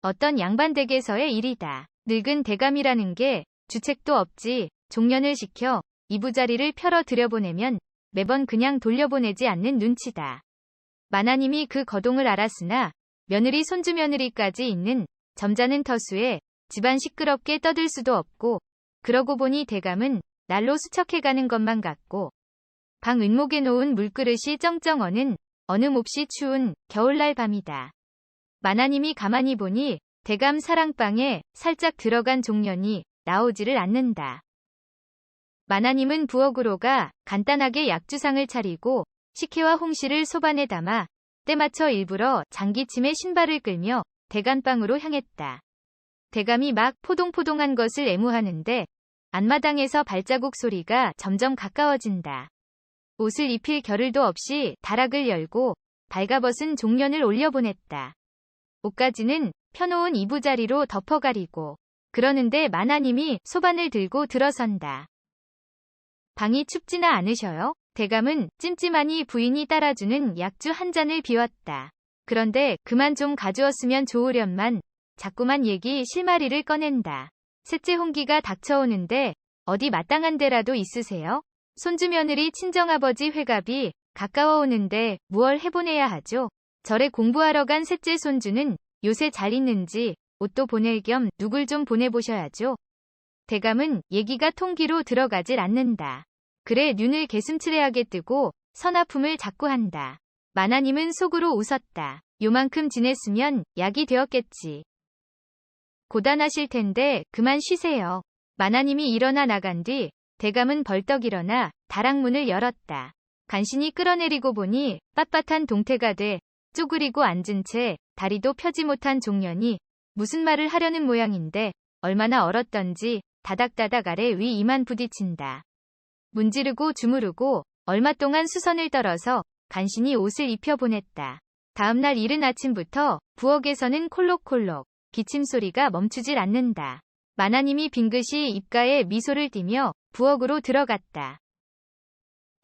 어떤 양반 댁에서의 일이다. 늙은 대감이라는 게 주책도 없지 종년을 시켜 이부자리를 펴러 들여보내면 매번 그냥 돌려보내지 않는 눈치다. 마나님이 그 거동을 알았으나 며느리 손주 며느리까지 있는 점잖은 터수에 집안 시끄럽게 떠들 수도 없고 그러고 보니 대감은 날로 수척해가는 것만 같고 방 은목에 놓은 물그릇이 쩡쩡 어느 몹시 추운 겨울날 밤이다. 마나님이 가만히 보니 대감 사랑방에 살짝 들어간 종년이 나오지를 않는다. 마나님은 부엌으로 가 간단하게 약주상을 차리고 식혜와 홍시를 소반에 담아 때맞춰 일부러 장기침에 신발을 끌며 대감방으로 향했다. 대감이 막 포동포동한 것을 애무하는데 안마당에서 발자국 소리가 점점 가까워진다. 옷을 입힐 겨를도 없이 다락을 열고 발가벗은 종년을 올려보냈다. 옷가지는 펴놓은 이부자리로 덮어가리고 그러는데 마나님이 소반을 들고 들어선다. 방이 춥지나 않으셔요? 대감은 찜찜하니 부인이 따라주는 약주 한 잔을 비웠다. 그런데 그만 좀 가주었으면 좋으련만 자꾸만 얘기 실마리를 꺼낸다. 셋째 홍기가 닥쳐오는데 어디 마땅한 데라도 있으세요? 손주 며느리 친정아버지 회갑이 가까워 오는데 무얼 해보내야 하죠? 절에 공부하러 간 셋째 손주는 요새 잘 있는지 옷도 보낼 겸 누굴 좀 보내보셔야죠. 대감은 얘기가 통기로 들어가질 않는다. 그래 눈을 개슴츠레하게 뜨고 서나품을 자꾸 한다. 마나님은 속으로 웃었다. 요만큼 지냈으면 약이 되었겠지. 고단하실 텐데 그만 쉬세요. 마나님이 일어나 나간 뒤 대감은 벌떡 일어나 다락문을 열었다. 간신히 끌어내리고 보니 빳빳한 동태가 돼 쪼그리고 앉은 채 다리도 펴지 못한 종년이 무슨 말을 하려는 모양인데 얼마나 얼었던지 다닥다닥 아래 위 이만 부딪힌다. 문지르고 주무르고 얼마 동안 수선을 떨어서 간신히 옷을 입혀보냈다. 다음날 이른 아침부터 부엌에서는 콜록콜록 기침소리가 멈추질 않는다. 마나님이 빙긋이 입가에 미소를 띠며 부엌으로 들어갔다.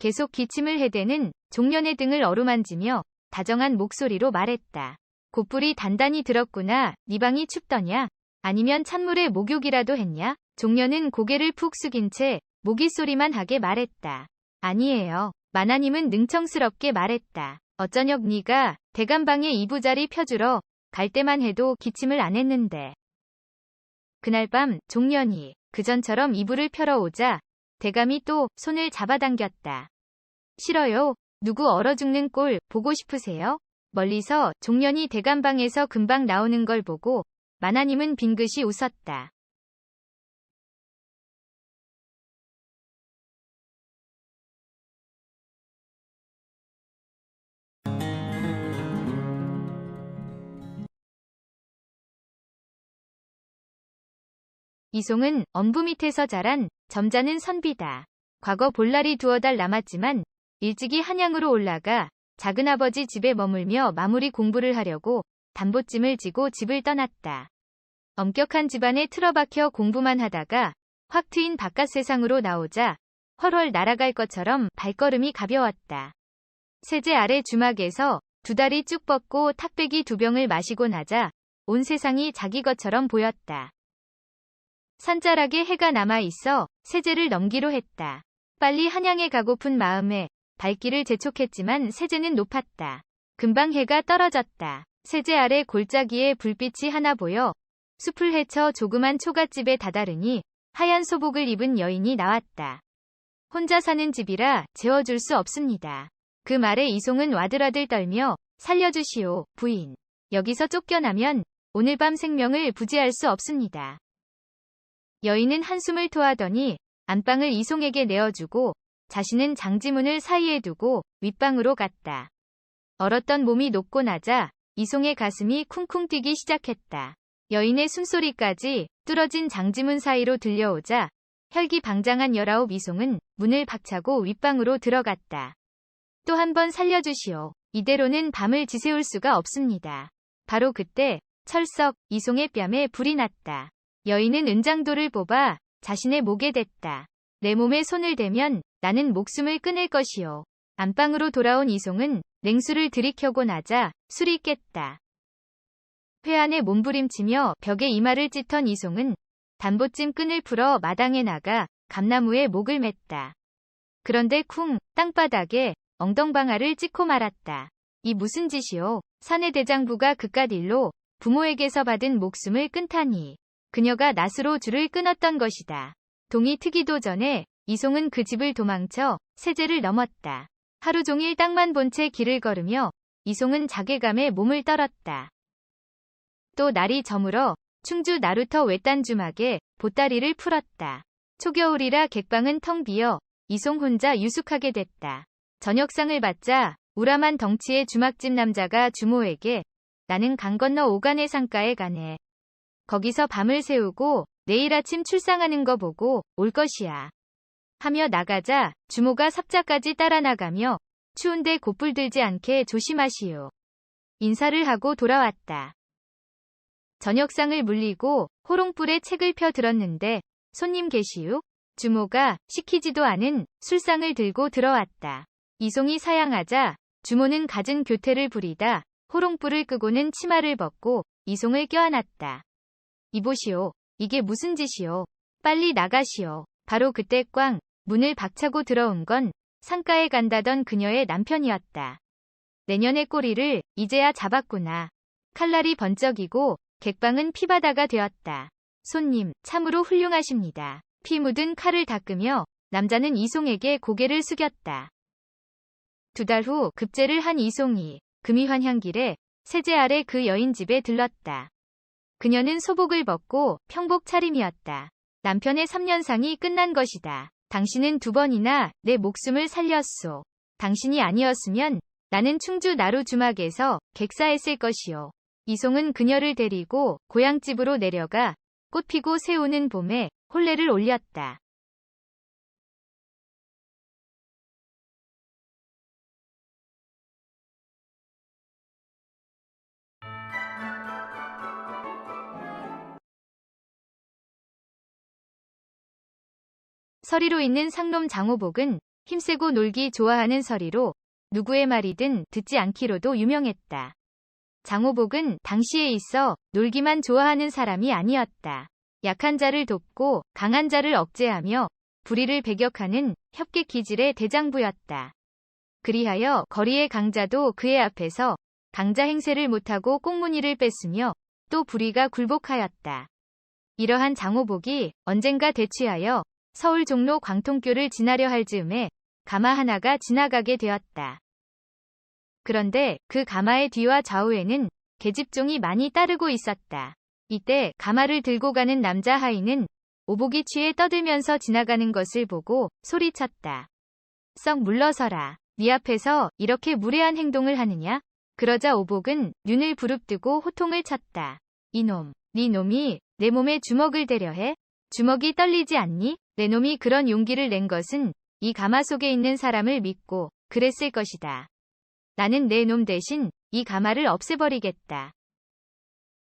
계속 기침을 해대는 종년의 등을 어루만지며 다정한 목소리로 말했다. 곧불이 단단히 들었구나. 네 방이 춥더냐? 아니면 찬물에 목욕이라도 했냐? 종년은 고개를 푹 숙인 채 모기소리만 하게 말했다. 아니에요. 마나님은 능청스럽게 말했다. 어쩌녁 네가 대감방에 이부자리 펴주러 갈 때만 해도 기침을 안 했는데. 그날 밤 종년이 그전처럼 이불을 펴러 오자 대감이 또 손을 잡아당겼다. 싫어요. 누구 얼어 죽는 꼴 보고 싶으세요? 멀리서 종년이 대감방에서 금방 나오는 걸 보고 마나님은 빙긋이 웃었다. 이송은 엄부 밑에서 자란 점잖은 선비다. 과거 볼날이 두어 달 남았지만 일찍이 한양으로 올라가 작은아버지 집에 머물며 마무리 공부를 하려고 담보찜을 지고 집을 떠났다. 엄격한 집안에 틀어박혀 공부만 하다가 확 트인 바깥 세상으로 나오자 훨훨 날아갈 것처럼 발걸음이 가벼웠다. 세제 아래 주막에서 두 다리 쭉 뻗고 탁배기 두 병을 마시고 나자 온 세상이 자기 것처럼 보였다. 산자락에 해가 남아있어 세제를 넘기로 했다. 빨리 한양에 가고픈 마음에 발길을 재촉했지만 세제는 높았다. 금방 해가 떨어졌다. 세제 아래 골짜기에 불빛이 하나 보여 숲을 헤쳐 조그만 초가집에 다다르니 하얀 소복을 입은 여인이 나왔다. 혼자 사는 집이라 재워줄 수 없습니다. 그 말에 이송은 와들와들 떨며 살려주시오, 부인. 여기서 쫓겨나면 오늘 밤 생명을 부지할 수 없습니다. 여인은 한숨을 토하더니 안방을 이송에게 내어주고 자신은 장지문을 사이에 두고 윗방으로 갔다. 얼었던 몸이 녹고 나자 이송의 가슴이 쿵쿵 뛰기 시작했다. 여인의 숨소리까지 뚫어진 장지문 사이로 들려오자 혈기방장한 19 이송은 문을 박차고 윗방으로 들어갔다. 또 한 번 살려주시오. 이대로는 밤을 지새울 수가 없습니다. 바로 그때 철썩 이송의 뺨에 불이 났다. 여인은 은장도를 뽑아 자신의 목에 댔다. 내 몸에 손을 대면 나는 목숨을 끊을 것이오. 안방으로 돌아온 이송은 냉수를 들이켜고 나자 술이 깼다. 회안에 몸부림치며 벽에 이마를 찢던 이송은 단보찜 끈을 풀어 마당에 나가 감나무에 목을 맸다. 그런데 쿵 땅바닥에 엉덩방아를 찍고 말았다. 이 무슨 짓이오? 사내 대장부가 그깟 일로 부모에게서 받은 목숨을 끊다니. 그녀가 낫으로 줄을 끊었던 것이다. 동이 트기도 전에 이송은 그 집을 도망쳐 세제를 넘었다. 하루 종일 땅만 본 채 길을 걸으며 이송은 자괴감에 몸을 떨었다. 또 날이 저물어 충주 나루터 외딴 주막에 보따리를 풀었다. 초겨울이라 객방은 텅 비어 이송 혼자 유숙하게 됐다. 저녁상을 받자 우람한 덩치의 주막집 남자가 주모에게 나는 강 건너 오간의 상가에 가네. 거기서 밤을 새우고 내일 아침 출상하는 거 보고 올 것이야. 하며 나가자 주모가 삽자까지 따라 나가며 추운데 곧불 들지 않게 조심하시오. 인사를 하고 돌아왔다. 저녁상을 물리고 호롱불에 책을 펴 들었는데 손님 계시오? 주모가 시키지도 않은 술상을 들고 들어왔다. 이송이 사양하자 주모는 갖은 교태를 부리다 호롱불을 끄고는 치마를 벗고 이송을 껴안았다. 이보시오. 이게 무슨 짓이오. 빨리 나가시오. 바로 그때 꽝 문을 박차고 들어온 건 상가에 간다던 그녀의 남편이었다. 내년의 꼬리를 이제야 잡았구나. 칼날이 번쩍이고 객방은 피바다가 되었다. 손님, 참으로 훌륭하십니다. 피 묻은 칼을 닦으며 남자는 이송에게 고개를 숙였다. 2달 후 급제를 한 이송이 금이환향길에 세제 아래 그 여인 집에 들렀다. 그녀는 소복을 벗고 평복 차림이었다. 남편의 3년상이 끝난 것이다. 당신은 2번이나 내 목숨을 살렸소. 당신이 아니었으면 나는 충주 나루 주막에서 객사했을 것이오. 이송은 그녀를 데리고 고향집으로 내려가 꽃피고 새우는 봄에 혼례를 올렸다. 서리로 있는 상놈 장호복은 힘세고 놀기 좋아하는 서리로 누구의 말이든 듣지 않기로도 유명했다. 장호복은 당시에 있어 놀기만 좋아하는 사람이 아니었다. 약한 자를 돕고 강한 자를 억제하며 불의를 배격하는 협객 기질의 대장부였다. 그리하여 거리의 강자도 그의 앞에서 강자 행세를 못하고 꽁무니를 뺐으며 또 불의가 굴복하였다. 이러한 장호복이 언젠가 대취하여 서울 종로 광통교를 지나려 할 즈음에 가마 하나가 지나가게 되었다. 그런데 그 가마의 뒤와 좌우에는 계집종이 많이 따르고 있었다. 이때 가마를 들고 가는 남자 하인은 오복이 취해 떠들면서 지나가는 것을 보고 소리쳤다. 썩 물러서라. 네 앞에서 이렇게 무례한 행동을 하느냐? 그러자 오복은 눈을 부릅뜨고 호통을 쳤다. 이놈, 네 놈이 내 몸에 주먹을 대려 해? 주먹이 떨리지 않니? 내 놈이 그런 용기를 낸 것은 이 가마 속에 있는 사람을 믿고 그랬을 것이다. 나는 내 놈 대신 이 가마를 없애버리겠다.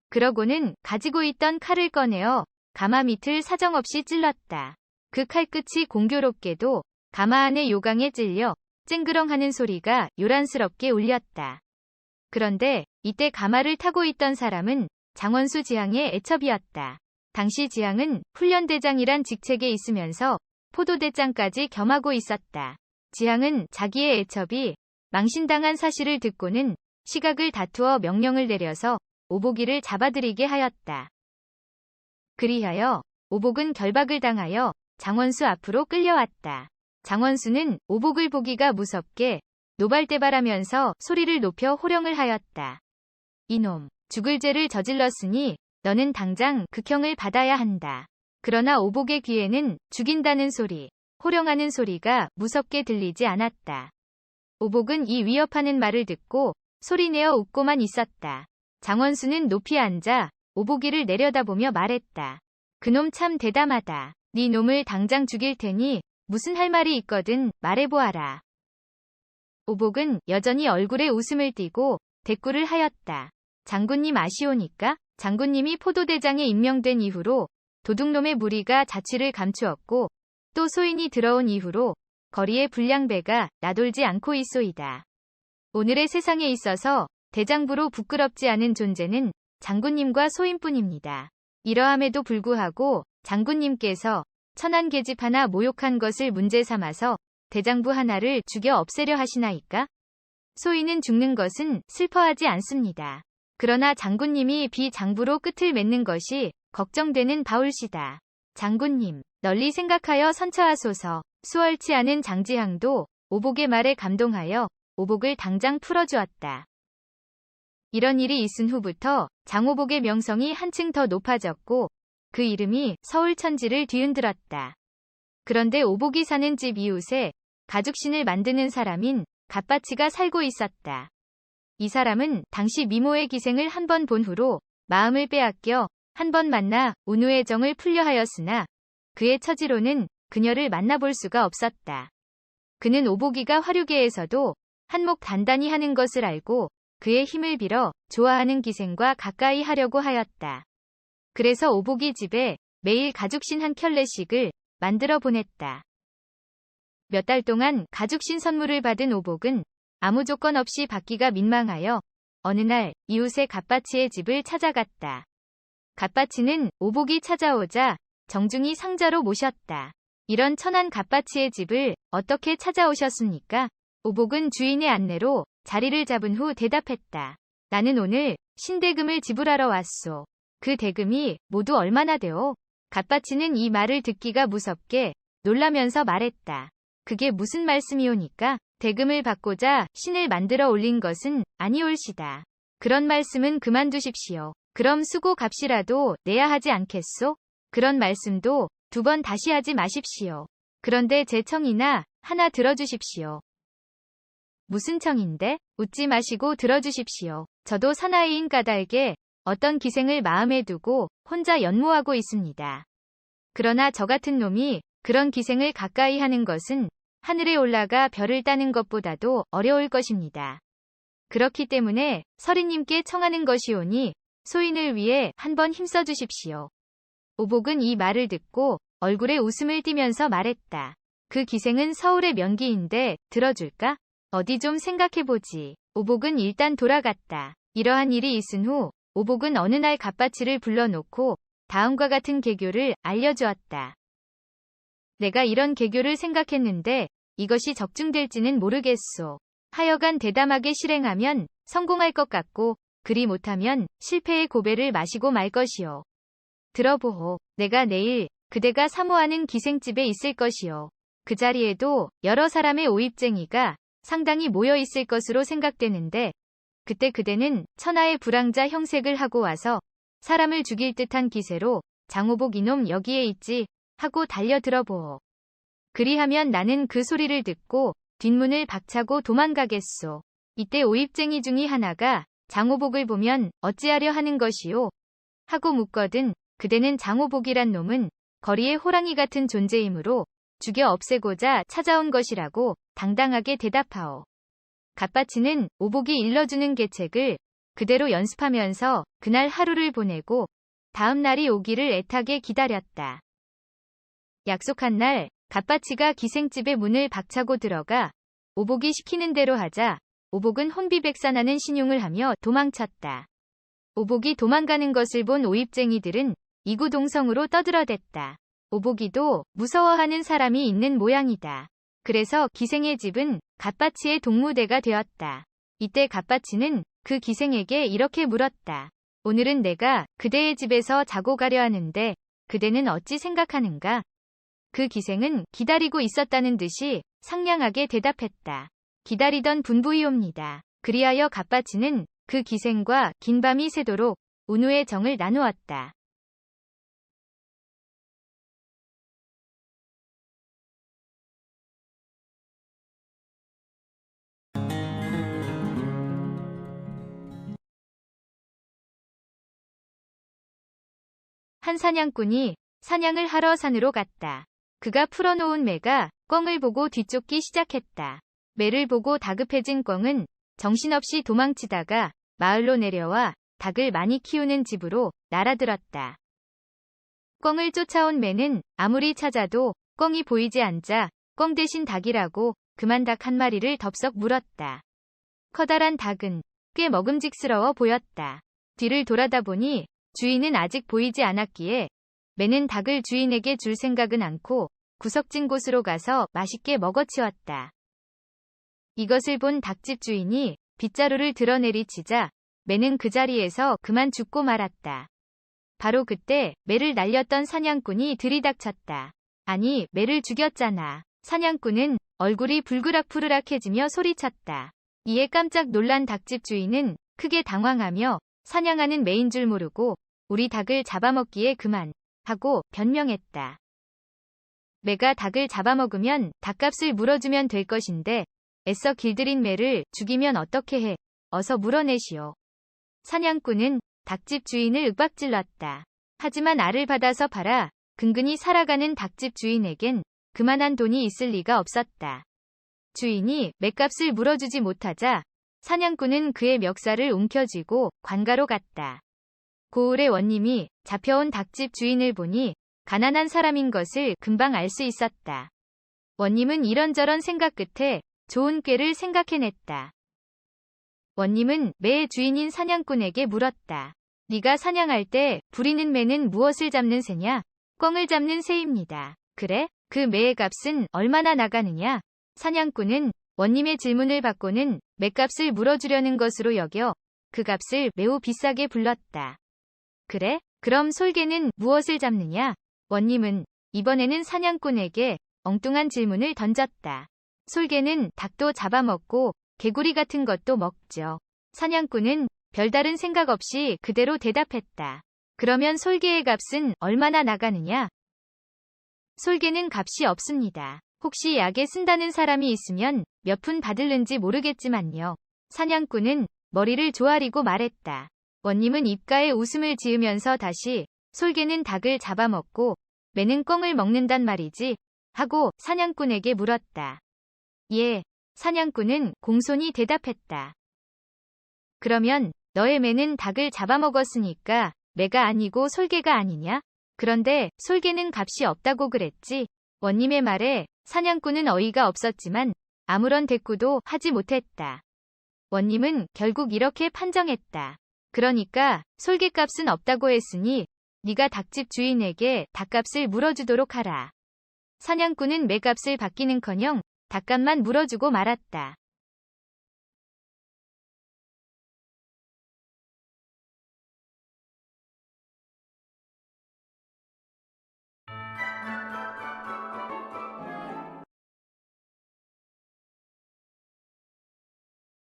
그러고는 가지고 있던 칼을 꺼내어 가마 밑을 사정없이 찔렀다. 그 칼끝이 공교롭게도 가마 안의 요강에 찔려 쨍그렁하는 소리가 요란스럽게 울렸다. 그런데 이때 가마를 타고 있던 사람은 장원수 지향의 애첩이었다. 당시 지향은 훈련대장이란 직책에 있으면서 포도대장까지 겸하고 있었다. 지향은 자기의 애첩이 망신당한 사실을 듣고는 시각을 다투어 명령을 내려서 오복이를 잡아들이게 하였다. 그리하여 오복은 결박을 당하여 장원수 앞으로 끌려왔다. 장원수는 오복을 보기가 무섭게 노발대발하면서 소리를 높여 호령을 하였다. 이놈, 죽을 죄를 저질렀으니 너는 당장 극형을 받아야 한다. 그러나 오복의 귀에는 죽인다는 소리, 호령하는 소리가 무섭게 들리지 않았다. 오복은 이 위협하는 말을 듣고 소리내어 웃고만 있었다. 장원수는 높이 앉아 오복이를 내려다보며 말했다. 그놈 참 대담하다. 네 놈을 당장 죽일 테니 무슨 할 말이 있거든 말해보아라. 오복은 여전히 얼굴에 웃음을 띠고 대꾸를 하였다. 장군님 아시오니까? 장군님이 포도대장에 임명된 이후로 도둑놈의 무리가 자취를 감추었고 또 소인이 들어온 이후로 거리에 불량배가 나돌지 않고 있소이다. 오늘의 세상에 있어서 대장부로 부끄럽지 않은 존재는 장군님과 소인뿐입니다. 이러함에도 불구하고 장군님께서 천한 계집 하나 모욕한 것을 문제 삼아서 대장부 하나를 죽여 없애려 하시나이까? 소인은 죽는 것은 슬퍼하지 않습니다. 그러나 장군님이 비장부로 끝을 맺는 것이 걱정되는 바울시다. 장군님, 널리 생각하여 선처하소서. 수월치 않은 장지항도 오복의 말에 감동하여 오복을 당장 풀어주었다. 이런 일이 있은 후부터 장오복의 명성이 한층 더 높아졌고 그 이름이 서울 천지를 뒤흔들었다. 그런데 오복이 사는 집 이웃에 가죽신을 만드는 사람인 갓바치가 살고 있었다. 이 사람은 당시 미모의 기생을 한 번 본 후로 마음을 빼앗겨 한 번 만나 운우의 정을 풀려 하였으나 그의 처지로는 그녀를 만나볼 수가 없었다. 그는 오복이가 화류계에서도 한몫 단단히 하는 것을 알고 그의 힘을 빌어 좋아하는 기생과 가까이 하려고 하였다. 그래서 오복이 집에 매일 가죽신 한 켤레씩을 만들어 보냈다. 몇 달 동안 가죽신 선물을 받은 오복은 아무 조건 없이 받기가 민망하여 어느 날 이웃의 갓바치의 집을 찾아갔다. 갓바치는 오복이 찾아오자 정중히 상자로 모셨다. 이런 천한 갓바치의 집을 어떻게 찾아오셨습니까? 오복은 주인의 안내로 자리를 잡은 후 대답했다. 나는 오늘 신대금을 지불하러 왔소. 그 대금이 모두 얼마나 되오? 갓바치는 이 말을 듣기가 무섭게 놀라면서 말했다. 그게 무슨 말씀이오니까? 대금을 받고자 신을 만들어 올린 것은 아니올시다. 그런 말씀은 그만두십시오. 그럼 수고 값이라도 내야 하지 않겠소? 그런 말씀도 두 번 다시 하지 마십시오. 그런데 제 청이나 하나 들어주십시오. 무슨 청인데? 웃지 마시고 들어주십시오. 저도 사나이인 까닭에 어떤 기생을 마음에 두고 혼자 연모하고 있습니다. 그러나 저 같은 놈이 그런 기생을 가까이 하는 것은 하늘에 올라가 별을 따는 것보다도 어려울 것입니다. 그렇기 때문에 서리님께 청하는 것이오니 소인을 위해 한번 힘써 주십시오. 오복은 이 말을 듣고 얼굴에 웃음을 띠면서 말했다. 그 기생은 서울의 명기인데 들어줄까? 어디 좀 생각해보지. 오복은 일단 돌아갔다. 이러한 일이 있은 후 오복은 어느 날 갓바치를 불러놓고 다음과 같은 개교를 알려주었다. 내가 이런 개교를 생각했는데 이것이 적중될지는 모르겠소. 하여간 대담하게 실행하면 성공할 것 같고 그리 못하면 실패의 고배를 마시고 말 것이오. 들어보오. 내가 내일 그대가 사모하는 기생집에 있을 것이오. 그 자리에도 여러 사람의 오입쟁이가 상당히 모여 있을 것으로 생각되는데 그때 그대는 천하의 불황자 형색을 하고 와서 사람을 죽일 듯한 기세로 장오복 이놈 여기에 있지 하고 달려 들어보오. 그리하면 나는 그 소리를 듣고 뒷문을 박차고 도망가겠소. 이때 오입쟁이 중의 하나가 장오복을 보면 어찌하려 하는 것이오? 하고 묻거든 그대는 장오복이란 놈은 거리의 호랑이 같은 존재이므로 죽여 없애고자 찾아온 것이라고 당당하게 대답하오. 갓바치는 오복이 일러주는 계책을 그대로 연습하면서 그날 하루를 보내고 다음 날이 오기를 애타게 기다렸다. 약속한 날 갓바치가 기생집의 문을 박차고 들어가 오복이 시키는 대로 하자 오복은 혼비백산하는 신용을 하며 도망쳤다. 오복이 도망가는 것을 본 오입쟁이들은 이구동성으로 떠들어댔다. 오복이도 무서워하는 사람이 있는 모양이다. 그래서 기생의 집은 갓바치의 동무대가 되었다. 이때 갓바치는 그 기생에게 이렇게 물었다. 오늘은 내가 그대의 집에서 자고 가려 하는데 그대는 어찌 생각하는가? 그 기생은 기다리고 있었다는 듯이 상냥하게 대답했다. 기다리던 분부이옵니다. 그리하여 갓바치는 그 기생과 긴 밤이 새도록 운우의 정을 나누었다. 한 사냥꾼이 사냥을 하러 산으로 갔다. 그가 풀어놓은 매가 꿩을 보고 뒤쫓기 시작했다. 매를 보고 다급해진 꿩은 정신없이 도망치다가 마을로 내려와 닭을 많이 키우는 집으로 날아들었다. 꿩을 쫓아온 매는 아무리 찾아도 꿩이 보이지 않자 꿩 대신 닭이라고 그만 닭 한 마리를 덥석 물었다. 커다란 닭은 꽤 먹음직스러워 보였다. 뒤를 돌아다 보니 주인은 아직 보이지 않았기에 매는 닭을 주인에게 줄 생각은 않고 구석진 곳으로 가서 맛있게 먹어치웠다. 이것을 본 닭집 주인이 빗자루를 들어내리치자 매는 그 자리에서 그만 죽고 말았다. 바로 그때 매를 날렸던 사냥꾼이 들이닥쳤다. 아니, 매를 죽였잖아. 사냥꾼은 얼굴이 불그락푸르락해지며 소리쳤다. 이에 깜짝 놀란 닭집 주인은 크게 당황하며 사냥하는 매인 줄 모르고 우리 닭을 잡아먹기에 그만 하고 변명했다. 매가 닭을 잡아먹으면 닭값을 물어주면 될 것인데 애써 길들인 매를 죽이면 어떻게 해? 어서 물어내시오. 사냥꾼은 닭집 주인을 윽박질렀다. 하지만 알을 받아서 팔아 근근히 살아가는 닭집 주인에겐 그만한 돈이 있을 리가 없었다. 주인이 매값을 물어주지 못하자 사냥꾼은 그의 멱살을 움켜쥐고 관가로 갔다. 고을의 원님이 잡혀온 닭집 주인을 보니 가난한 사람인 것을 금방 알 수 있었다. 원님은 이런저런 생각 끝에 좋은 꾀를 생각해냈다. 원님은 매의 주인인 사냥꾼에게 물었다. 네가 사냥할 때 부리는 매는 무엇을 잡는 새냐? 꿩을 잡는 새입니다. 그래? 그 매의 값은 얼마나 나가느냐? 사냥꾼은 원님의 질문을 받고는 매값을 물어주려는 것으로 여겨 그 값을 매우 비싸게 불렀다. 그래? 그럼 솔개는 무엇을 잡느냐? 원님은 이번에는 사냥꾼에게 엉뚱한 질문을 던졌다. 솔개는 닭도 잡아먹고 개구리 같은 것도 먹죠. 사냥꾼은 별다른 생각 없이 그대로 대답했다. 그러면 솔개의 값은 얼마나 나가느냐? 솔개는 값이 없습니다. 혹시 약에 쓴다는 사람이 있으면 몇 푼 받을는지 모르겠지만요. 사냥꾼은 머리를 조아리고 말했다. 원님은 입가에 웃음을 지으면서 다시 솔개는 닭을 잡아먹고 매는 꿩을 먹는단 말이지? 하고 사냥꾼에게 물었다. 예, 사냥꾼은 공손히 대답했다. 그러면 너의 매는 닭을 잡아먹었으니까 매가 아니고 솔개가 아니냐? 그런데 솔개는 값이 없다고 그랬지? 원님의 말에 사냥꾼은 어이가 없었지만 아무런 대꾸도 하지 못했다. 원님은 결국 이렇게 판정했다. 그러니까 솔개값은 없다고 했으니 네가 닭집 주인에게 닭값을 물어주도록 하라. 사냥꾼은 매값을 받기는커녕 닭값만 물어주고 말았다.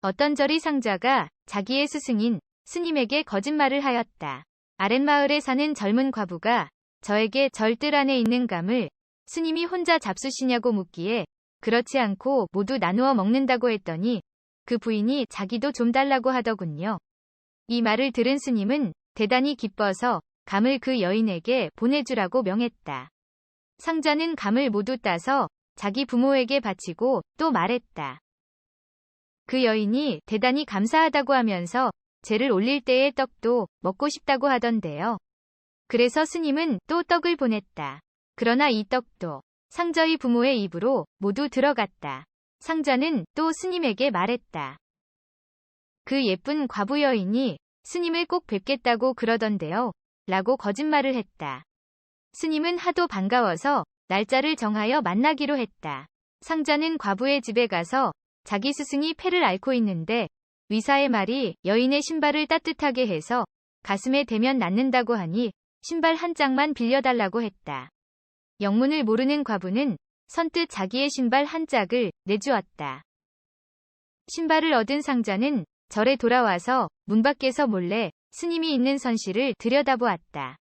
어떤 절이 상자가 자기의 스승인 스님에게 거짓말을 하였다. 아랫마을에 사는 젊은 과부가 저에게 절들 안에 있는 감을 스님이 혼자 잡수시냐고 묻기에 그렇지 않고 모두 나누어 먹는다고 했더니 그 부인이 자기도 좀 달라고 하더군요. 이 말을 들은 스님은 대단히 기뻐서 감을 그 여인에게 보내주라고 명했다. 상자는 감을 모두 따서 자기 부모에게 바치고 또 말했다. 그 여인이 대단히 감사하다고 하면서 제를 올릴 때의 떡도 먹고 싶다고 하던데요. 그래서 스님은 또 떡을 보냈다. 그러나 이 떡도 상자의 부모의 입으로 모두 들어갔다. 상자는 또 스님에게 말했다. 그 예쁜 과부 여인이 스님을 꼭 뵙겠다고 그러던데요. 라고 거짓말을 했다. 스님은 하도 반가워서 날짜를 정하여 만나기로 했다. 상자는 과부의 집에 가서 자기 스승이 폐를 앓고 있는데 의사의 말이 여인의 신발을 따뜻하게 해서 가슴에 대면 낫는다고 하니 신발 한 짝만 빌려달라고 했다. 영문을 모르는 과부는 선뜻 자기의 신발 한 짝을 내주었다. 신발을 얻은 상자는 절에 돌아와서 문 밖에서 몰래 스님이 있는 선실을 들여다보았다.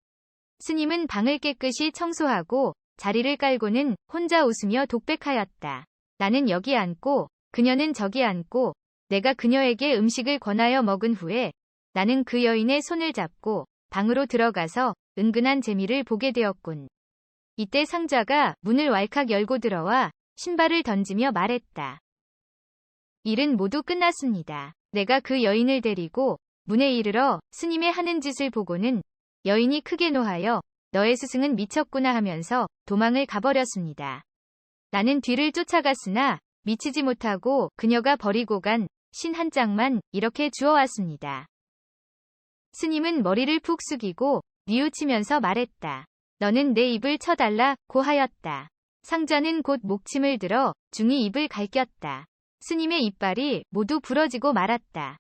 스님은 방을 깨끗이 청소하고 자리를 깔고는 혼자 웃으며 독백하였다. 나는 여기 앉고 그녀는 저기 앉고 내가 그녀에게 음식을 권하여 먹은 후에 나는 그 여인의 손을 잡고 방으로 들어가서 은근한 재미를 보게 되었군. 이때 상자가 문을 왈칵 열고 들어와 신발을 던지며 말했다. 일은 모두 끝났습니다. 내가 그 여인을 데리고 문에 이르러 스님의 하는 짓을 보고는 여인이 크게 노하여 너의 스승은 미쳤구나 하면서 도망을 가버렸습니다. 나는 뒤를 쫓아갔으나 미치지 못하고 그녀가 버리고 간 신 한 짝만 이렇게 주워왔습니다. 스님은 머리를 푹 숙이고 뉘우치면서 말했다. 너는 내 입을 쳐달라고 하였다. 상자는 곧 목침을 들어 중이 입을 갈겼다. 스님의 이빨이 모두 부러지고 말았다.